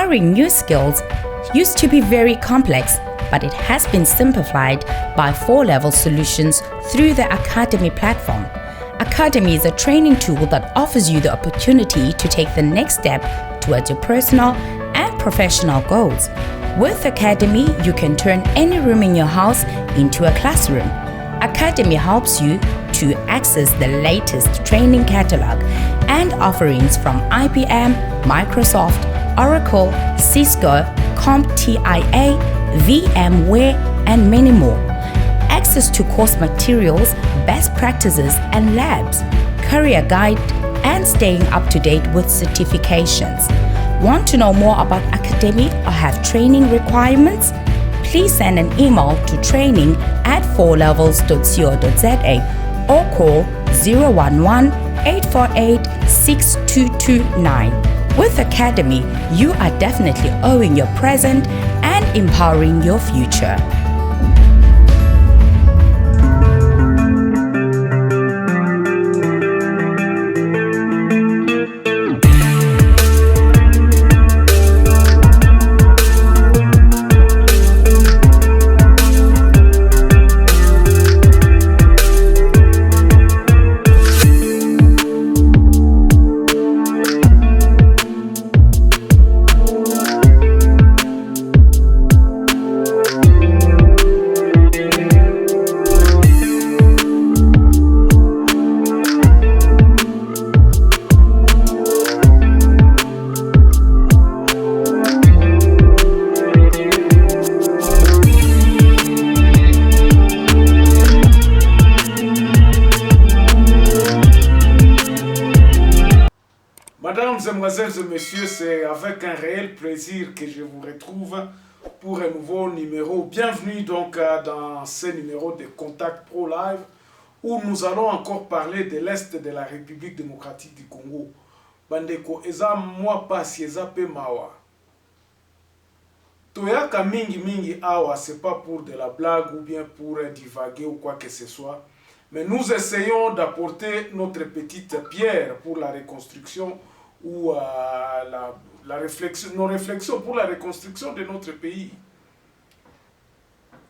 Acquiring new skills used to be very complex, but it has been simplified by 4-level solutions through the Academy platform. Academy is a training tool that offers you the opportunity to take the next step towards your personal and professional goals. With Academy, you can turn any room in your house into a classroom. Academy helps you to access the latest training catalog and offerings from IBM, Microsoft, Oracle, Cisco, CompTIA, VMware, and many more. Access to course materials, best practices and labs, career guide, and staying up to date with certifications. Want to know more about Academy or have training requirements? Please send an email to training@4levels.co.za or call 011-848-6229. With Academy, you are definitely owning your present and empowering your future. Mesdames, Mesdemoiselles et Messieurs, c'est avec un réel plaisir que je vous retrouve pour un nouveau numéro. Bienvenue donc dans ce numéro de Contact Pro Live où nous allons encore parler de l'Est de la République démocratique du Congo. Bandeko, eza moi pasi eza pe mawa. Toyaka mingi awa, c'est pas pour de la blague ou bien pour divaguer ou quoi que ce soit. Mais nous essayons d'apporter notre petite pierre pour la reconstruction ou nos réflexions pour la reconstruction de notre pays.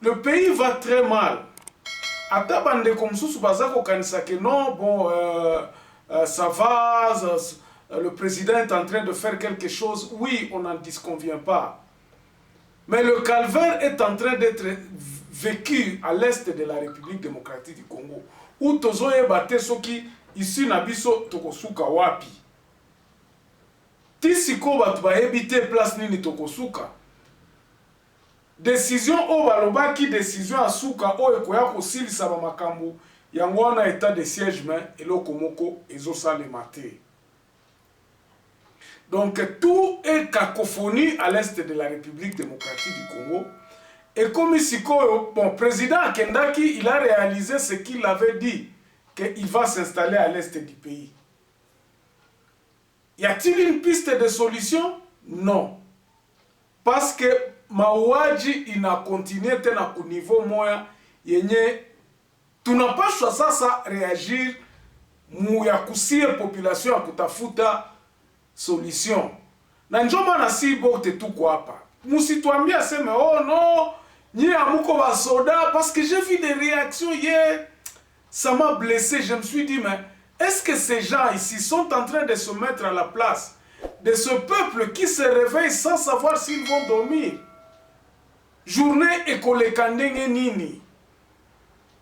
Le pays va très mal. Ata bande comme sous bazako kanisa que non, bon, ça va, le président est en train de faire quelque chose. Oui, on n'en disconvient pas. Mais le calvaire est en train d'être vécu à l'est de la République démocratique du Congo. Où tozoye bate soki ici na biso tokosuka wapi. Tisiko batu ba ebite place nini tokosuka. Décision o balobaki décision asuka o ekoya kosilisa ba makambo yango wana état de siège mais eloko moko ezosalema te. Donc tout est cacophonie à l'est de la République démocratique du Congo. Et comme Sikoyo, bon, président Kendaki, il a réalisé ce qu'il avait dit, qu'il va s'installer à l'est du pays. Y a-t-il une piste de solution? Non. Parce que Mauaji, il a continué à un niveau moyen, tu n'as pas choisi ça réagir, mouya kusie population à kutafuta solution. Nanjoma na si bote tout quoi pas. Musituambi a se mais oh non, ni amuko ba soda parce que j'ai vu des réactions hier, ça m'a blessé. Je me suis dit mais est-ce que ces gens ici sont en train de se mettre à la place de ce peuple qui se réveille sans savoir s'ils vont dormir? Journée écolekandenge nini.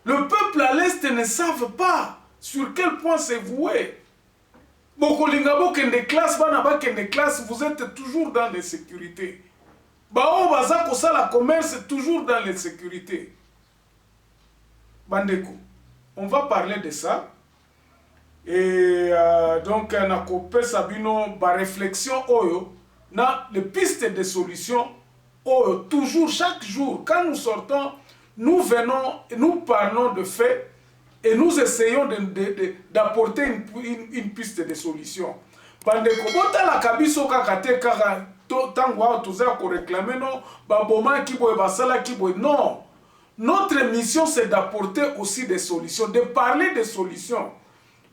Le peuple à l'est ne savent pas sur quel point c'est voué. Bokolingabo kende classe, banaba kende classe, vous êtes toujours dans l'insécurité. Bao bazako ça la commerce toujours dans l'insécurité. Bandeko, on va parler de ça. Et donc na kopé sabino ba réflexion oyo na les pistes de solutions oyo toujours chaque jour quand nous sortons, nous venons et nous parlons de faits. Et nous essayons d'apporter une piste de solution. Bandeko, bota la kabiso kakate kaka tangwa toza ko réclamer non, baboma kiboy basala kiboy non. Notre mission c'est d'apporter aussi des solutions, de parler des solutions.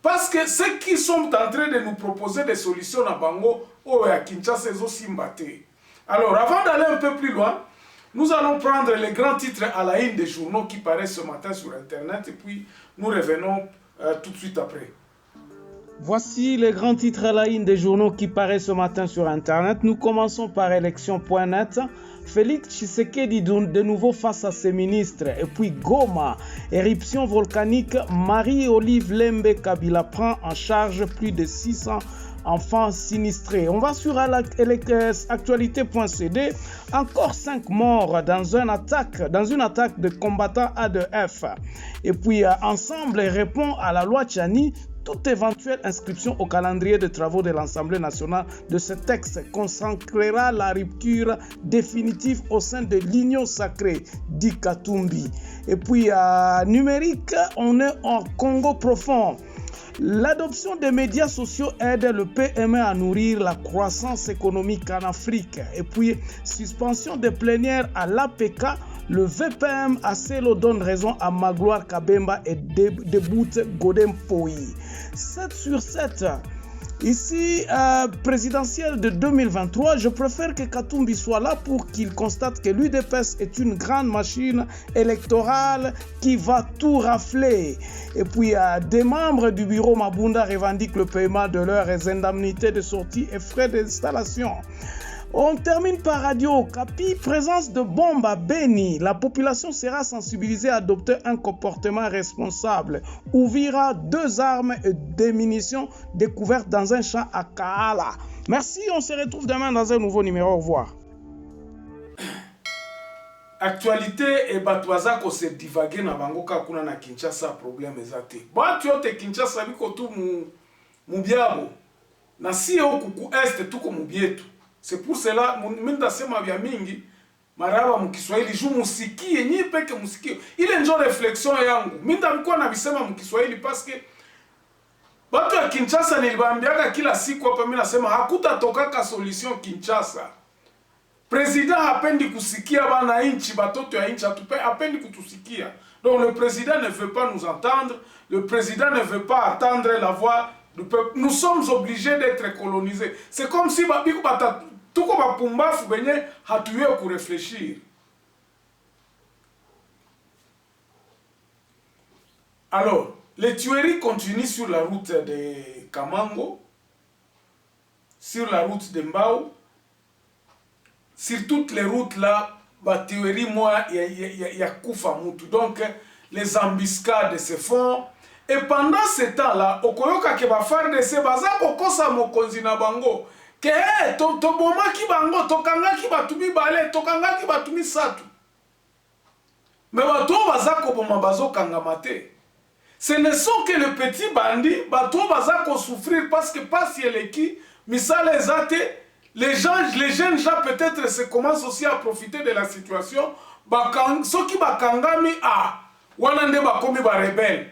Parce que ceux qui sont en train de nous proposer des solutions à Bango, oh ya Kinshasa ezo simbate. Alors, avant d'aller un peu plus loin, nous allons prendre les grands titres à la une des journaux qui paraissent ce matin sur Internet et puis nous revenons tout de suite après. Voici les grands titres à la une des journaux qui paraissent ce matin sur Internet. Nous commençons par élection.net. Félix Tshisekedi de nouveau face à ses ministres. Et puis Goma, éruption volcanique. Marie-Olive Lembe Kabila prend en charge plus de 600 enfants sinistrés. On va sur actualité.cd. Encore 5 morts dans une attaque de combattants A2F. Et puis Ensemble répond à la loi Tchani. Toute éventuelle inscription au calendrier de travaux de l'Assemblée nationale de ce texte consacrera la rupture définitive au sein de l'Union sacrée, dit Katumbi. Et puis, numérique, on est en Congo profond. L'adoption des médias sociaux aide le PME à nourrir la croissance économique en Afrique. Et puis, suspension des plénières à l'APK. Le VPM Acelo donne raison à Magloire Kabemba et déboute Godem Poi. 7 sur 7. Ici, présidentielle de 2023, je préfère que Katumbi soit là pour qu'il constate que l'UDPS est une grande machine électorale qui va tout rafler. Et puis, des membres du bureau Mabunda revendiquent le paiement de leurs indemnités de sortie et frais d'installation. On termine par Radio Okapi, présence de bombes à Beni. La population sera sensibilisée à adopter un comportement responsable. Ouvira 2 armes et des munitions découvertes dans un champ à Kaala. Merci, on se retrouve demain dans un nouveau numéro. Au revoir. Actualité et batwaza ko se divague na bango kakuna na Kinshasa problème ezate. Batu yote Kinshasa biko tu mubiabo. Na si okuku est tuko mubietu. C'est pour cela, minda sema vya mingi, maraba mkiswahili, juu musikie, nyi peke musikie. Ile njo reflexion yangu. Minda mkuwa na visema mkiswahili, paske batu ya Kinshasa nilibambiaga kila siku hapa mina sema, hakuta tokaka solution Kinshasa. President hapendi kusikia bana inchi, batoto ya inchi, hapendi kutusikia. Donc le président ne veut pas nous entendre, le président ne veut pas attendre la voix du peuple. Nous sommes obligés d'être colonisés. C'est comme si tuko bapumbafu benye hatuye ku réfléchir. Alors, les tueries continuent sur la route de Kamango, sur la route de Mbao, sur toutes les routes là, ba tueries moi ya kufa mutu. Donc les embuscades se font et pendant ce temps là, okoyoka ke ba FARDC baza kokosa mokonzi na bango. Que toboma ki bango, tokanga ki batumi bale, tokanga ki batumi satu. Mais bato baza koboma bazo kangamate. Ce ne sont que les petits bandits, bato baza ko souffrir parce que pas si elle est qui, misale ezate, les jeunes gens peut-être se commencent aussi à profiter de la situation. Ceux qui bakangami wanande bakomi ba rebelle.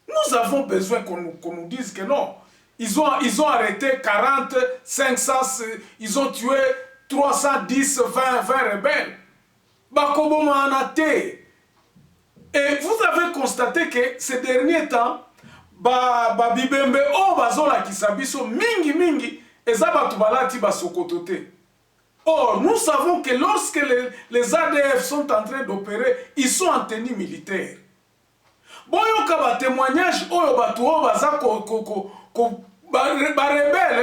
Nous avons besoin qu'on nous dise que non. Ils ont arrêté 40, 500, ils ont tué 310, 20 rebelles. Bakoboma anate. Et vous avez constaté que ces derniers temps, Bibembe bazola kisabiso mingi, ezabatu balati basokotote. Or, nous savons que lorsque les ADF sont en train d'opérer, ils sont en tenue militaire. Boyoka ba témoignage oyo batu o baza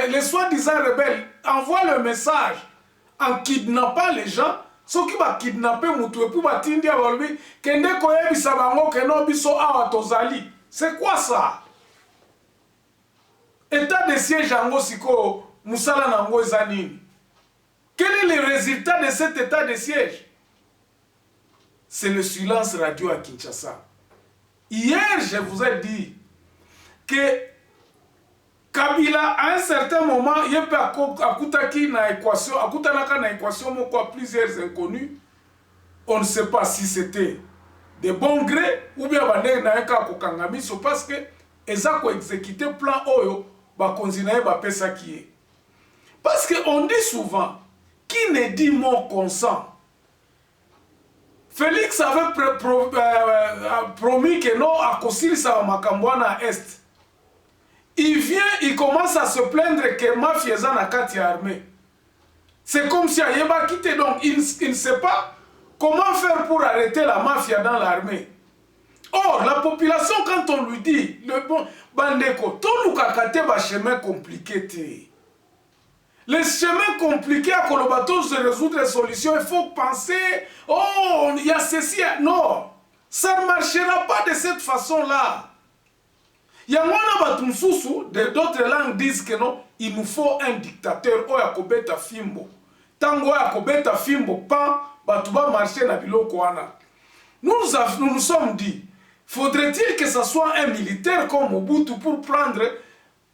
les soi-disant rebelles envoient le message en kidnappant les gens. Ceux qui va kidnapper mutu et puis batindi a volbi kende koyebisa bango keno biso awa tozali. C'est quoi ça? État de siège ango siko musala nango ezanini. Quel est le résultat de cet état de siège? C'est le silence radio à Kinshasa. Hier, je vous ai dit que Kabila, à un certain moment, il y a na équation moko plusieurs inconnus. On ne sait pas si c'était de bon gré ou bien parce que eza ko exécuter plan oyo ba konzinaye ba pesa qui est. Parce que on dit souvent qui ne dit mot consent. Félix avait promis que non à kosilisa makambwana à est. Il vient, il commence à se plaindre que mafia na kati ya armée. C'est comme si Ayeba quitté, donc il ne sait pas comment faire pour arrêter la mafia dans l'armée. Or, la population, quand on lui dit, le bon, Bandeko, tout le kakate va chemin compliqué. Les chemins compliqués à Kolobato se résoudre les solutions, il faut penser, oh, il y a ceci, non, ça ne marchera pas de cette façon-là. Il y a d'autres langues disent que non, il nous faut un dictateur, oh, Yakobeta Fimbo. Tango Yakobeta Fimbo, pas, batuba marcher na biloko wana. Nous nous sommes dit, faudrait-il que ce soit un militaire comme Mobutu pour prendre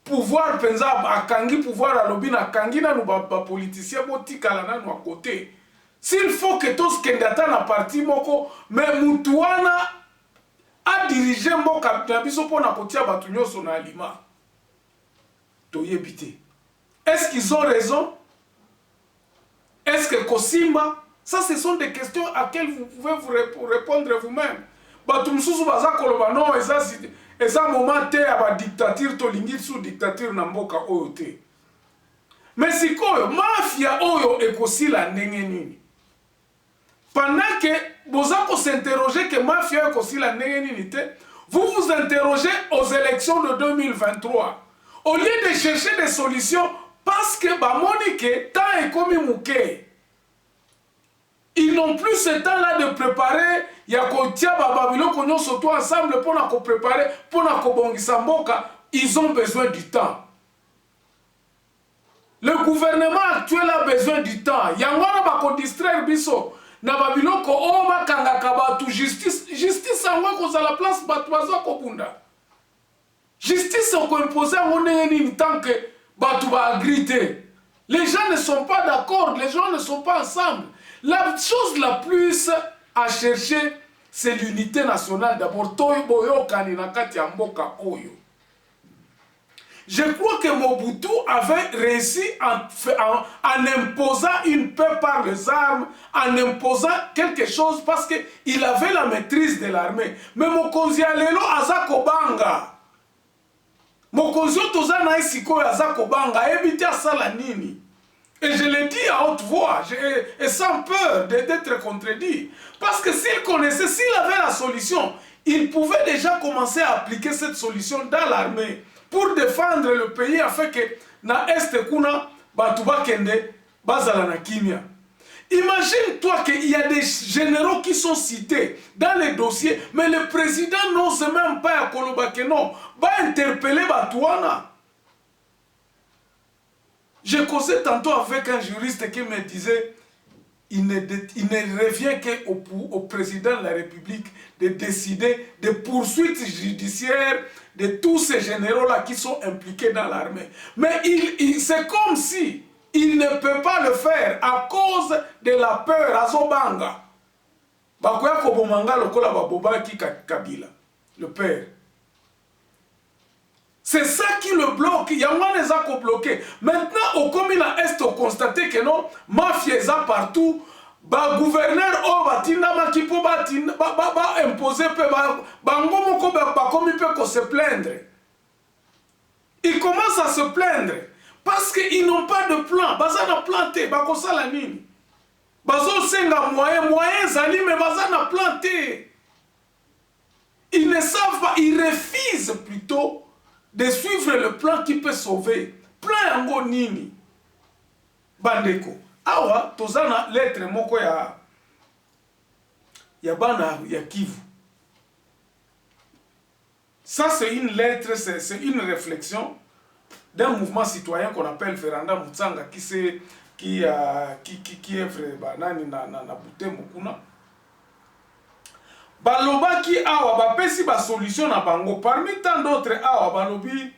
pouvoir, penza akangi pouvoir à l'obin akangi na nous politiciens botikala na nous à côté. S'il faut que tous kendata na parti moko, mais mutuana a dirigé mboka na biso pona kotia batu nyoso na alima. Toyebite. Est-ce qu'ils ont raison? Est-ce que Kosimba? Ça, ce sont des questions à laquelle vous pouvez vous répondre vous-même. Batumsusu baza koloba non, et ça moment te aba dictature to lingi sous dictature na mboka oyo te. Mais sikoyo mafia oyo ekosila ndenge nini? Pendant que bozako s'interroger que mafia ekosila ndenge nini te, vous vous interrogez aux élections de 2023. Au lieu de chercher des solutions parce que bamoni ke temps ekomi muke. Ils n'ont plus ce temps-là de préparer Yakotia Bababilo Konyo Soto ensemble pour nous préparer, pour nous bongisa mboka. Ils ont besoin du temps. Le gouvernement actuel a besoin du temps. Yangwana bako distraire biso. Na Babilo ko oma kanga kabatu justice angwa ko za la place batwazo ko bunda. Justice ko imposer ngone ni tant que batu ba agrité. Les gens ne sont pas d'accord, les gens ne sont pas ensemble. La chose la plus à chercher, c'est l'unité nationale d'abord. Je crois que Mobutu avait réussi en imposant une paix par les armes, en imposant quelque chose parce qu'il avait la maîtrise de l'armée. Mais Mokonzi Alelo Azakobanga. Mokonzi Tozana Isiko Azakobanga, éviter à ça la nini. Et je le dis à haute voix, et sans peur d'être contredit. Parce que s'il connaissait, s'il avait la solution, il pouvait déjà commencer à appliquer cette solution dans l'armée pour défendre le pays afin que na Est Kuna, Batuba Kende, Bazala na Kimia. Imagine-toi qu'il y a des généraux qui sont cités dans les dossiers, mais le président n'ose même pas à Kolobakeno, va interpeller Batouana. Je causais tantôt avec un juriste qui me disait il ne revient qu'au président de la République de décider des poursuites judiciaires de tous ces généraux-là qui sont impliqués dans l'armée. Mais c'est comme si il ne peut pas le faire à cause de la peur à Zobanga. Bakoya Kobomanga lokola baboba ki Kabila, le père. C'est ça qui le bloque. Il y a moins les accords bloqués. Maintenant, au Comina Est, on constate que non, mafia est partout. Ba gouverneur o batinda makipo batinda ba imposer pe ba ngomo ko ba komi pe ko se plaindre. Ils commencent à se plaindre parce qu'ils n'ont pas de plan. Bazana planté, ba ko sala nini. Bazo senga moyen zali mais bazana planté. Ils ne savent pas, ils refusent plutôt de suivre le plan qui peut sauver. Plan yango nini. Bandeko. Awa, tozana lettre moko ya bana ya Kivu. Ça c'est une lettre, c'est une réflexion d'un mouvement citoyen qu'on appelle Veranda Mutsanga qui œuvre banani na Butembo kuna. Baloba ki awa ba pesi ba solution na bango parmi tant d'autres awa balobi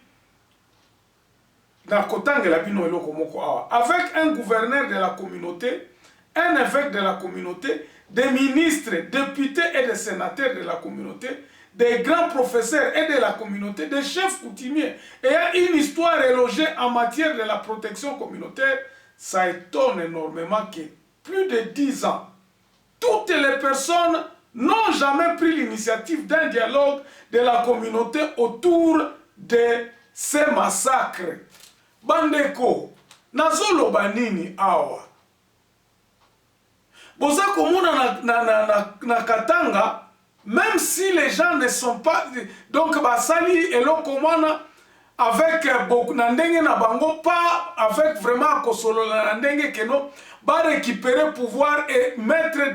avec un gouverneur de la communauté, un évêque de la communauté, des ministres, députés et des sénateurs de la communauté, des grands professeurs et de la communauté, des chefs coutumiers, et une histoire élogée en matière de la protection communautaire, ça étonne énormément que plus de 10 ans, toutes les personnes n'ont jamais pris l'initiative d'un dialogue de la communauté autour de ces massacres. Bandeko, nazolo banini awa. boza komona na Katanga, même si les gens ne sont pas donc basali eloko mwana avec beaucoup nandenge na bango, pas avec vraiment kosolo na ndenge keno ba récupérer pouvoir et mettre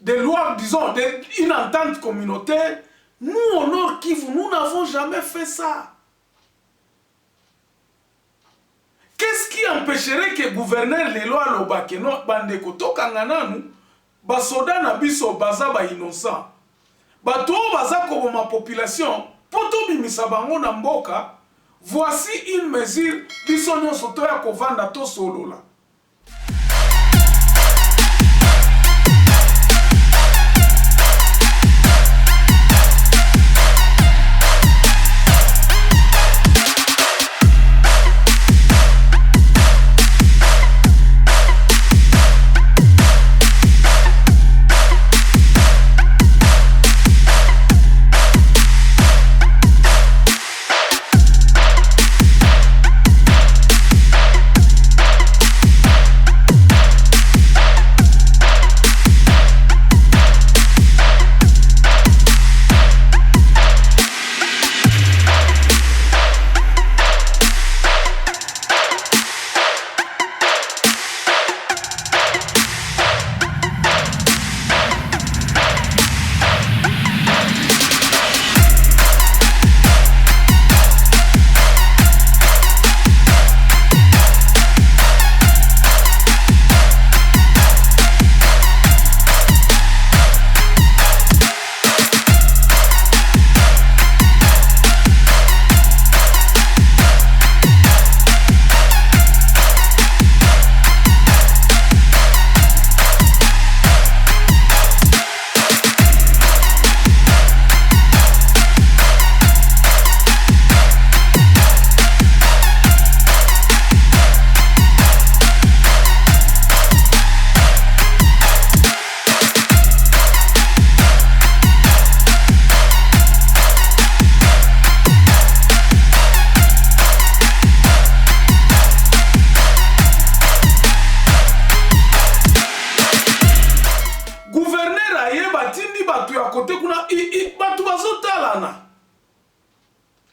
des lois, disons une entente communautaire. Nous au Nord Kivu, nous n'avons jamais fait ça. Qu'est-ce qui empêcherait que gouverneur lelo aloba keno bandeko tokangana nous basoda na biso baza ba innocent bato baza ko ma population poto bimisa bango na mboka? Voici une mesure biso nyonso to ya kovanda to solola.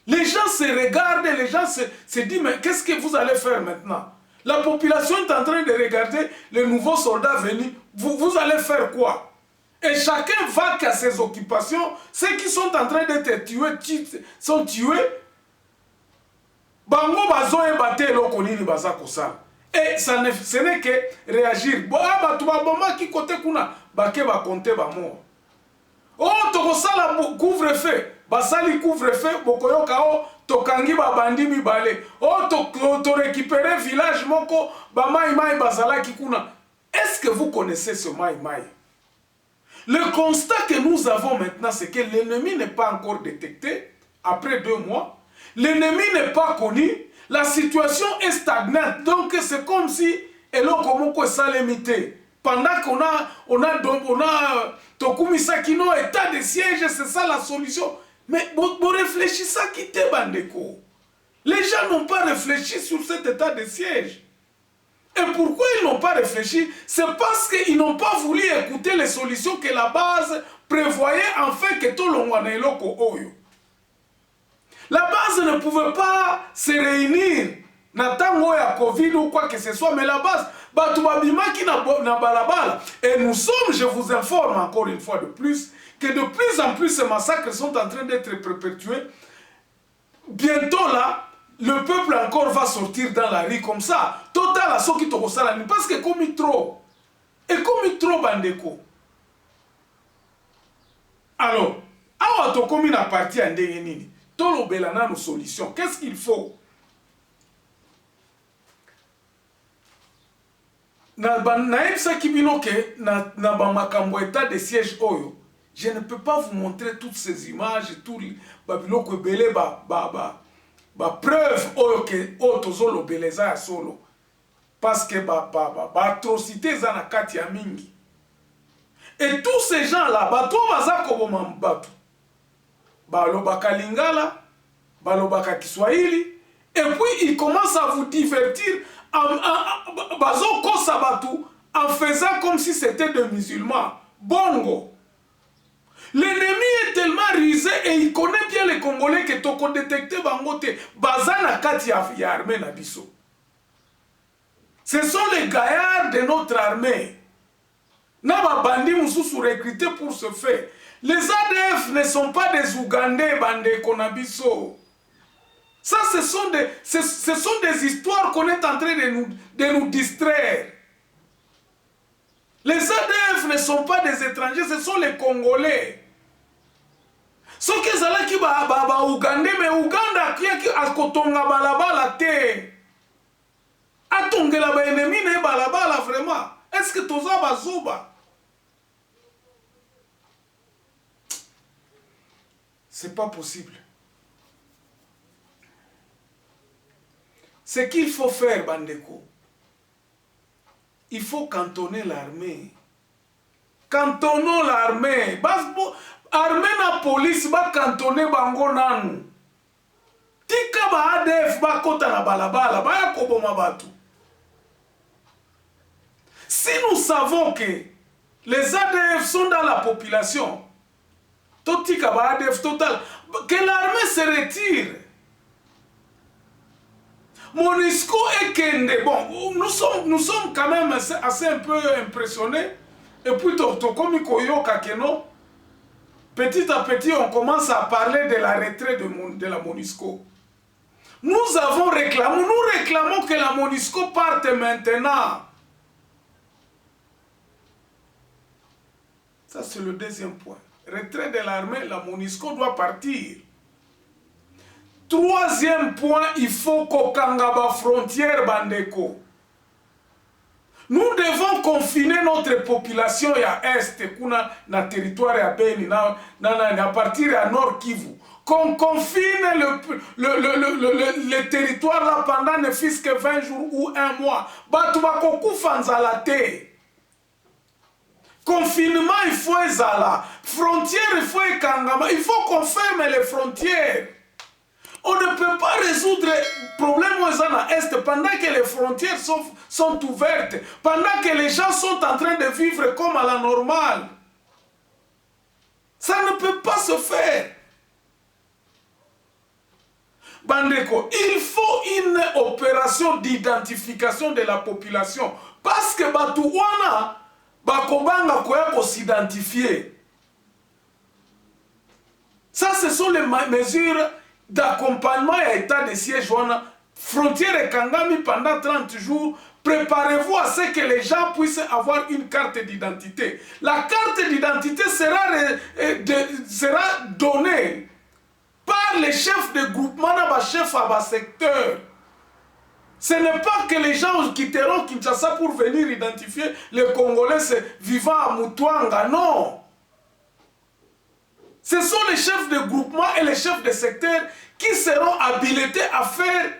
Les gens se regardent, les gens se disent, mais qu'est-ce que vous allez faire maintenant? La population est en train de regarder les nouveaux soldats venus. Vous allez faire quoi? Et chacun va à ses occupations. Ceux qui sont en train d'être tués sont tués. Bango bazo e bate eloko nini baza kosala. Et ce n'est que réagir. Batu baboma ki kote kuna bake ba compter ba mort. Oh tokosala couvre-feu. Basali couvre-feu bokoyoka o tokangi ba bandi mibale. Oh to récupérer village moko ba mai bazala ki kuna. Est-ce que vous connaissez ce mai? Le constat que nous avons maintenant, c'est que l'ennemi n'est pas encore détecté après 2 mois. L'ennemi n'est pas connu. La situation est stagnante. Donc c'est comme si eloko est limité. Pendant qu'on a Tokumisa Kino, état de siège, c'est ça la solution. Mais vous réfléchissez à quitter Bandeko. Les gens n'ont pas réfléchi sur cet état de siège. Et pourquoi ils n'ont pas réfléchi? C'est parce qu'ils n'ont pas voulu écouter les solutions que la base prévoyait afin que tout le monde ait l'oko oyo. La base ne pouvait pas se réunir natango ya Covid ou quoi que ce soit, mais la base, batubabimaki na balabala. Et nous sommes, je vous informe encore une fois de plus, que de plus en plus ces massacres sont en train d'être perpétués. Bientôt là, le peuple encore va sortir dans la rue comme ça. Total à ceux qui t'ont salani. Parce que comme il trop. Et comme il trop bandeko. Alors, awa to comme il appartient à ndengenini. Tolo belana nos solutions. Qu'est-ce qu'il faut? Na ebsa kibino ke na ba makambo état de siège oyo. Je ne peux pas vous montrer toutes ces images, tout babiloko belé preuve oyo ke otozolo beleza ya solo. Parce que atrocité za na kati ya mingi. Et tous ces gens là, bato baza koboma bato. Balobaka lingala, balobaka kiswahili, et puis ils commencent à vous divertir bazo kosa batu en faisant comme si c'était des musulmans. Bongo. L'ennemi est tellement rusé et il connaît bien les Congolais que toko détecté bangote bazana kati ya armée na biso. Ce sont les gaillards de notre armée. Naba bandi mususu recrutés pour ce fait. Les ADF ne sont pas des Ougandais bande konabiso. Ça ce sont des histoires qu'on est en train de nous distraire. Les ADF ne sont pas des étrangers, ce sont les Congolais. Ce que zalaki ba Ougandais, mais Ouganda qui a kotonga balabala te. Atongela ba ennemi ne balabala vraiment. Est-ce que toza bazuba? C'est pas possible. Ce qu'il faut faire, Bandeko, il faut cantonner l'armée. Cantonnons l'armée. Armée na police ba cantonner bango nanu. Tika ba ADF ba kota na balabala ba ya koboma batu. Si nous savons que les ADF sont dans la population, totika ba ADF total, que l'armée se retire. MONUSCO et Kende, bon, nous sommes quand même assez un peu impressionnés. Et puis, petit à petit, on commence à parler de la retraite de la MONUSCO. Nous réclamons que la MONUSCO parte maintenant. Ça, c'est le deuxième point. Retrait de l'armée, la MONUSCO doit partir. Troisième point, il faut qu'Okangaba frontière Bandeko. Nous devons confiner notre population à Est, kuna na territoire à Beni, à partir à Nord Kivu. Qu'on confine le territoire là pendant ne fût-ce que 20 jours ou 1 mois. Batubako kufanzalate. Confinement, il faut ezala. Frontière, il faut ekangama. Il faut qu'on ferme les frontières. On ne peut pas résoudre le problème à Est pendant que les frontières sont ouvertes, pendant que les gens sont en train de vivre comme à la normale. Ça ne peut pas se faire. Bandeko, il faut une opération d'identification de la population. Parce que Batouana, Bakobanga Koyako s'identifier. Ça, ce sont les mesures d'accompagnement à état de siège. Frontière et Kangami pendant 30 jours. Préparez-vous à ce que les gens puissent avoir une carte d'identité. La carte d'identité sera donnée par les chefs de groupement dans le chef à secteur. Ce n'est pas que les gens quitteront Kinshasa pour venir identifier les Congolais vivant à Moutouanga, non. Ce sont les chefs de groupement et les chefs de secteur qui seront habilités à faire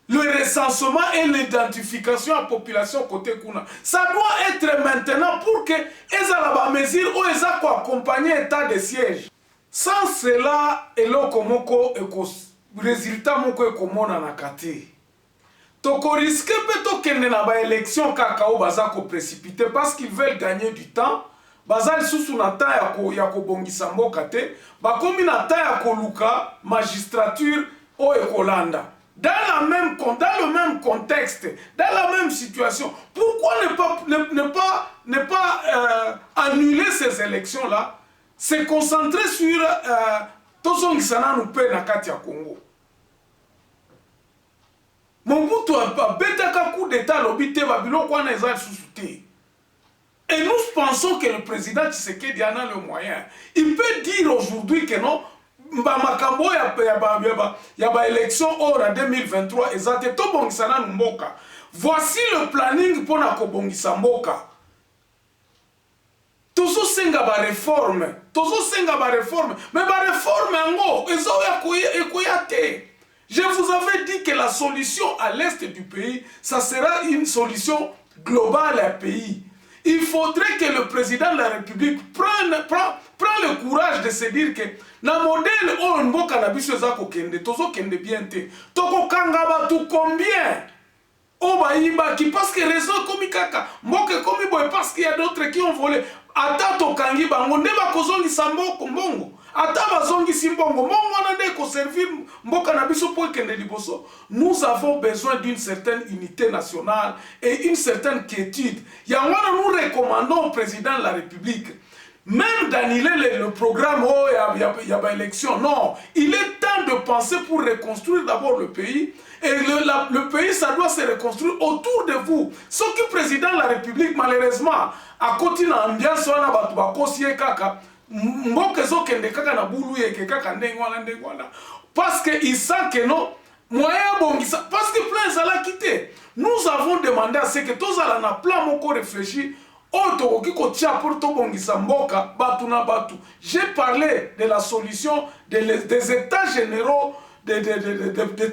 le recensement et l'identification à la population côté Kuna. Ça doit être maintenant pour que les mesures ou les accompagner l'état de siège. Sans cela, résultat moko ekomona na kati. Toko risque peut-être qu'il n'y ait pas d'élection kakao bazako précipité parce qu'ils veulent gagner du temps. Bazali susu na ta ya kobongisa mboka te, bakomi na ta ya koluka magistrature o ekolanda. Dans le même contexte, dans la même situation, pourquoi ne pas annuler ces élections-là, se concentrer sur Tozongisana Nupe na kati ya Congo. Mobutu a betaka coup d'état lobite babilo kwa na ezali susute. Et nous pensons que le président Tshisekedi en a le moyen. Il peut dire aujourd'hui que non, Makambo yaba élection en 2023 ezate to bongisana mboka. Voici le planning pour na kobongisa mboka. Tozo senga ba réforme, mais ba réforme ngo ezo ya koyate. Je vous avais dit que la solution à l'est du pays, ça sera une solution globale à pays. Il faudrait que le président de la République prenne le courage de se dire que na modèle on mboka na biso ezako kende tozo kende bien te. Toko kangaba tout combien? parce que raison comme kaka mboke comme boy parce qu'il y a d'autres qui ont volé ata to kangi bango nde ba kozongi samboko mbongo ata bazongi simbongo mbongo na nde ko servir mboka na biso po kende liboso. Nous avons besoin d'une certaine unité nationale et une certaine quiétude. Yangwana nous recommandons au président de la République même d'annuler le programme, oh, il y a pas élection. Non, il est temps de penser pour reconstruire d'abord le pays. Et le pays, ça doit se reconstruire autour de vous. Ce qui président de la République, malheureusement, à côté de l'ambiance, on a battu kaka, mbokezo kende kaka na bulu yeke kaka ndengwana. Parce qu'il sent que non, moyen bon, parce que plein ça l'a quitté. Nous avons demandé à ce que tous allons na plan moko réfléchi. J'ai parlé de la solution des états généraux des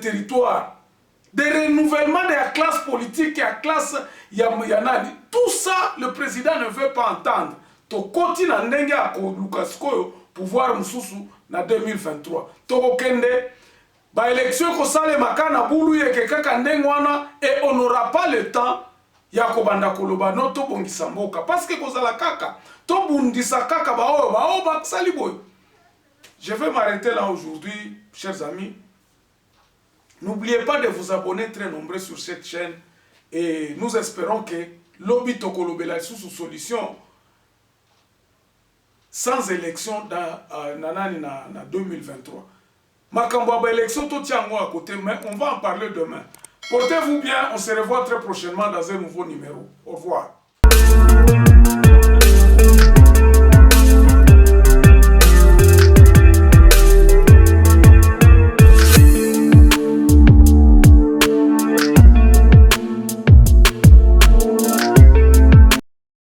territoires, des renouvellements de la classe politique et la classe Yanadi. Tout ça, le président ne veut pas entendre. To continue à nenga ko Lukaskoyo pouvoir mususu na 2023. To kende ba élection ko sale makana bulu yeke kaka ndengwana et on n'aura pas le temps. Yako banda koloba no to bongisa mboka parce que kozala kaka to bundisa kaka ba sali boy. Je vais m'arrêter là aujourd'hui, chers amis. N'oubliez pas de vous abonner très nombreux sur cette chaîne et nous espérons que lobby tokolobela sous solution sans élection dans 2023. Makambo ba élection to tiango à côté mais on va en parler demain. Portez-vous bien, on se revoit très prochainement dans un nouveau numéro. Au revoir.